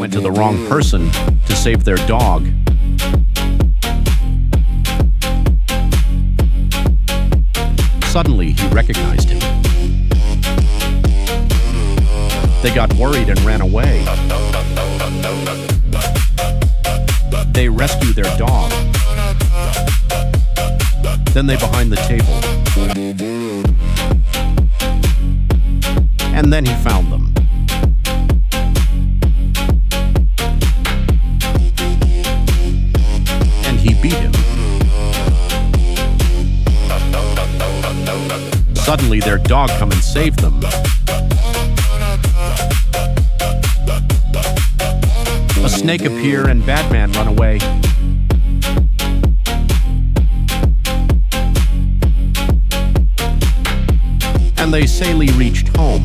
went to the wrong person to save their dog. Suddenly, he recognized him. They got worried and ran away. They rescue their dog. Then they behind the table. And then he found them. And he beat him. Suddenly their dog come and saved them. A snake appear and Batman run away. And they safely reached home.